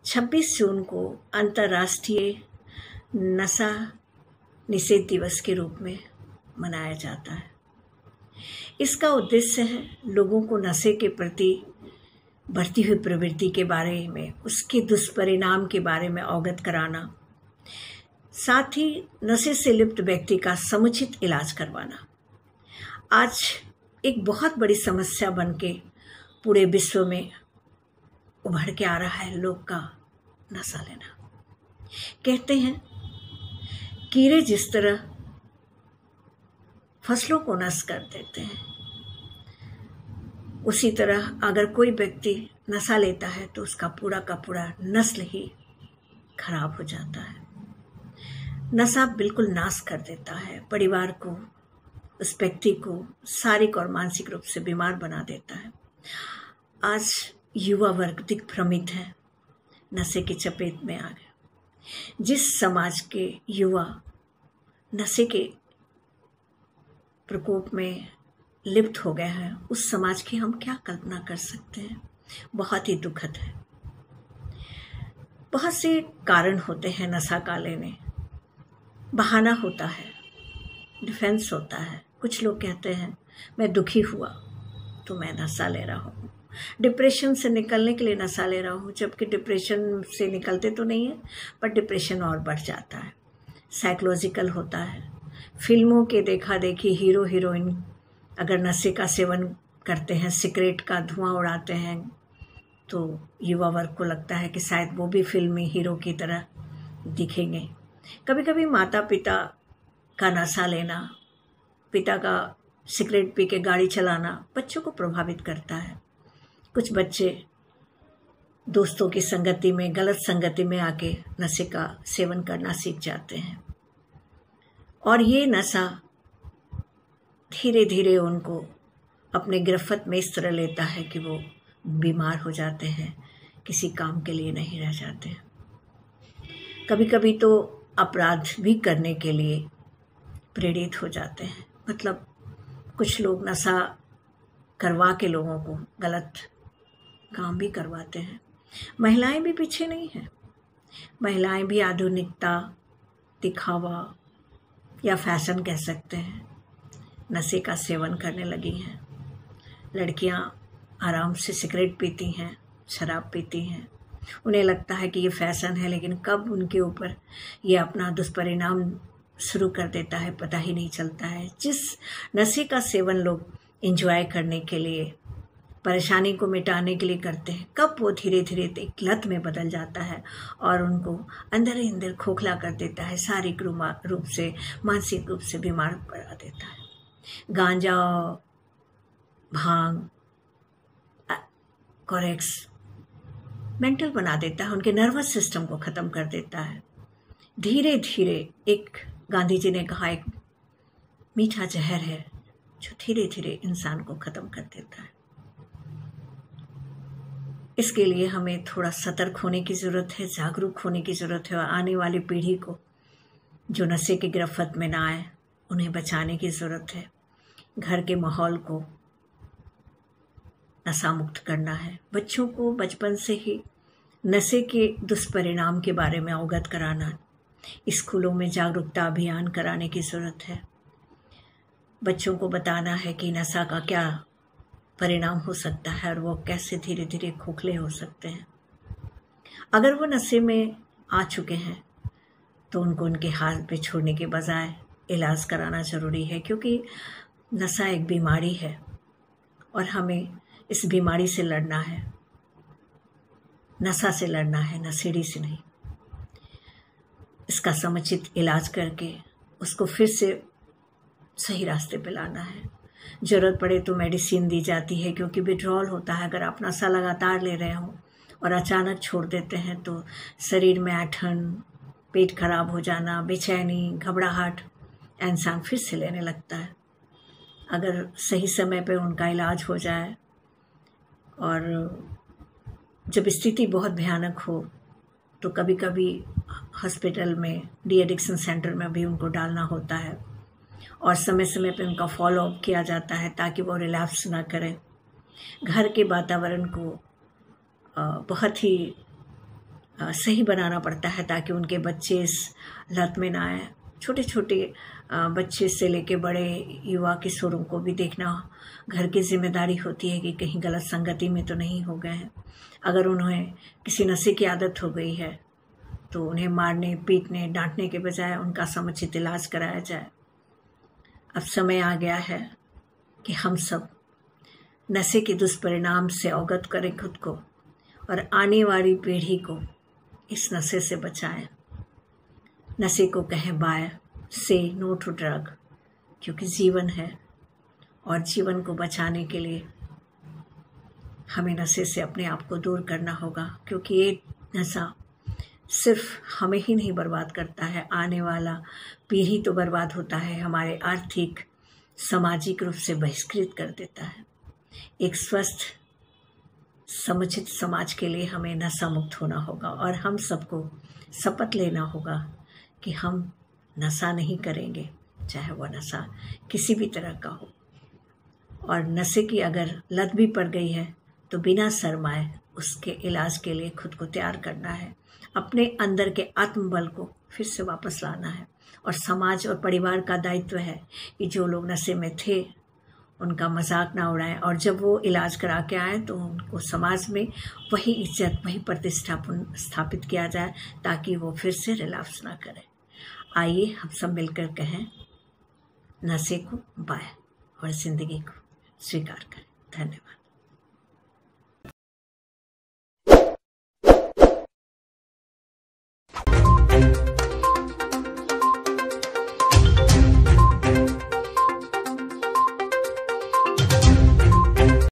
26 जून को अंतर्राष्ट्रीय नशा निषेध दिवस के रूप में मनाया जाता है। इसका उद्देश्य है लोगों को नशे के प्रति बढ़ती हुई प्रवृत्ति के बारे में, उसके दुष्परिणाम के बारे में अवगत कराना, साथ ही नशे से लिप्त व्यक्ति का समुचित इलाज करवाना। आज एक बहुत बड़ी समस्या बन के पूरे विश्व में उभर के आ रहा है लोग का नशा लेना। कहते हैं कीड़े जिस तरह फसलों को नष्ट कर देते हैं, उसी तरह अगर कोई व्यक्ति नशा लेता है तो उसका पूरा का पूरा नस्ल ही खराब हो जाता है। नशा बिल्कुल नाश कर देता है, परिवार को, उस व्यक्ति को शारीरिक और मानसिक रूप से बीमार बना देता है। आज युवा वर्ग दिग्भ्रमित है, नशे की चपेट में आ गया। जिस समाज के युवा नशे के प्रकोप में लिप्त हो गया है, उस समाज की हम क्या कल्पना कर सकते हैं। बहुत ही दुखद है। बहुत से कारण होते हैं नशा का लेने। बहाना होता है, डिफेंस होता है। कुछ लोग कहते हैं मैं दुखी हुआ तो मैं नशा ले रहा हूँ, डिप्रेशन से निकलने के लिए नशा ले रहा हूँ, जबकि डिप्रेशन से निकलते तो नहीं है, पर डिप्रेशन और बढ़ जाता है। साइकोलॉजिकल होता है। फिल्मों के देखा देखी हीरो हीरोइन अगर नशे का सेवन करते हैं, सिगरेट का धुआं उड़ाते हैं, तो युवा वर्ग को लगता है कि शायद वो भी फिल्मी हीरो की तरह दिखेंगे। कभी कभी माता पिता का नशा लेना, पिता का सिगरेट पी के गाड़ी चलाना बच्चों को प्रभावित करता है। कुछ बच्चे दोस्तों की संगति में, गलत संगति में आके नशे का सेवन करना सीख जाते हैं, और ये नशा धीरे धीरे उनको अपने गिरफ्त में इस तरह लेता है कि वो बीमार हो जाते हैं, किसी काम के लिए नहीं रह जाते। कभी कभी तो अपराध भी करने के लिए प्रेरित हो जाते हैं। मतलब कुछ लोग नशा करवा के लोगों को गलत काम भी करवाते हैं। महिलाएं भी पीछे नहीं हैं। महिलाएं भी आधुनिकता, दिखावा या फैशन कह सकते हैं, नशे का सेवन करने लगी हैं। लड़कियां आराम से सिगरेट पीती हैं, शराब पीती हैं। उन्हें लगता है कि ये फैशन है, लेकिन कब उनके ऊपर ये अपना दुष्परिणाम शुरू कर देता है पता ही नहीं चलता है। जिस नशे का सेवन लोग एंजॉय करने के लिए, परेशानी को मिटाने के लिए करते हैं, कब वो धीरे धीरे एक लत में बदल जाता है और उनको अंदर ही अंदर खोखला कर देता है, शारीरिक रूप से, मानसिक रूप से बीमार करा देता है। गांजा, भांग, कोरेक्स मेंटल बना देता है, उनके नर्वस सिस्टम को ख़त्म कर देता है। धीरे धीरे, एक गांधी जी ने कहा, एक मीठा जहर है जो धीरे धीरे इंसान को ख़त्म कर देता है। इसके लिए हमें थोड़ा सतर्क होने की ज़रूरत है, जागरूक होने की ज़रूरत है, और आने वाली पीढ़ी को जो नशे की गिरफ्त में ना आए, उन्हें बचाने की ज़रूरत है। घर के माहौल को नशा मुक्त करना है। बच्चों को बचपन से ही नशे के दुष्परिणाम के बारे में अवगत कराना, स्कूलों में जागरूकता अभियान कराने की ज़रूरत है। बच्चों को बताना है कि नशा का क्या परिणाम हो सकता है और वो कैसे धीरे धीरे खोखले हो सकते हैं। अगर वो नशे में आ चुके हैं तो उनको उनके हाथ पे छोड़ने के बजाय इलाज कराना ज़रूरी है, क्योंकि नशा एक बीमारी है और हमें इस बीमारी से लड़ना है। नशा से लड़ना है, नशेड़ी से नहीं। इसका समुचित इलाज करके उसको फिर से सही रास्ते पे लाना है। ज़रूरत पड़े तो मेडिसिन दी जाती है, क्योंकि विड्रॉल होता है। अगर आप नशा लगातार ले रहे हो और अचानक छोड़ देते हैं तो शरीर में ऐंठन, पेट खराब हो जाना, बेचैनी, घबराहट, इंसान फिर से लेने लगता है। अगर सही समय पे उनका इलाज हो जाए, और जब स्थिति बहुत भयानक हो तो कभी कभी हॉस्पिटल में, डी एडिक्शन सेंटर में भी उनको डालना होता है, और समय समय पे उनका फॉलोअप किया जाता है ताकि वो रिलैप्स ना करें। घर के वातावरण को बहुत ही सही बनाना पड़ता है ताकि उनके बच्चे इस लत में ना आए। छोटे छोटे बच्चे से लेके बड़े युवा किशोरों को भी देखना घर की जिम्मेदारी होती है कि कहीं गलत संगति में तो नहीं हो गए हैं। अगर उन्हें किसी नशे की आदत हो गई है तो उन्हें मारने, पीटने, डांटने के बजाय उनका समुचित इलाज कराया जाए। अब समय आ गया है कि हम सब नशे के दुष्परिणाम से अवगत करें खुद को और आने वाली पीढ़ी को इस नशे से बचाएं। नशे को कहें बाय, से नो टू ड्रग, क्योंकि जीवन है और जीवन को बचाने के लिए हमें नशे से अपने आप को दूर करना होगा, क्योंकि ये नशा सिर्फ हमें ही नहीं बर्बाद करता है, आने वाला पीढ़ी तो बर्बाद होता है, हमारे आर्थिक सामाजिक रूप से बहिष्कृत कर देता है। एक स्वस्थ समुचित समाज के लिए हमें नशा मुक्त होना होगा और हम सबको शपथ लेना होगा कि हम नशा नहीं करेंगे, चाहे वह नशा किसी भी तरह का हो। और नशे की अगर लत भी पड़ गई है तो बिना शर्माए उसके इलाज के लिए खुद को तैयार करना है, अपने अंदर के आत्मबल को फिर से वापस लाना है। और समाज और परिवार का दायित्व है कि जो लोग नशे में थे उनका मजाक ना उड़ाएं और जब वो इलाज करा के आए तो उनको समाज में वही इज्जत, वही प्रतिष्ठा स्थापित किया जाए ताकि वो फिर से रिलैप्स ना करें। आइए हम सब मिलकर कहें नशे को बाय और ज़िंदगी को स्वीकार करें। धन्यवाद।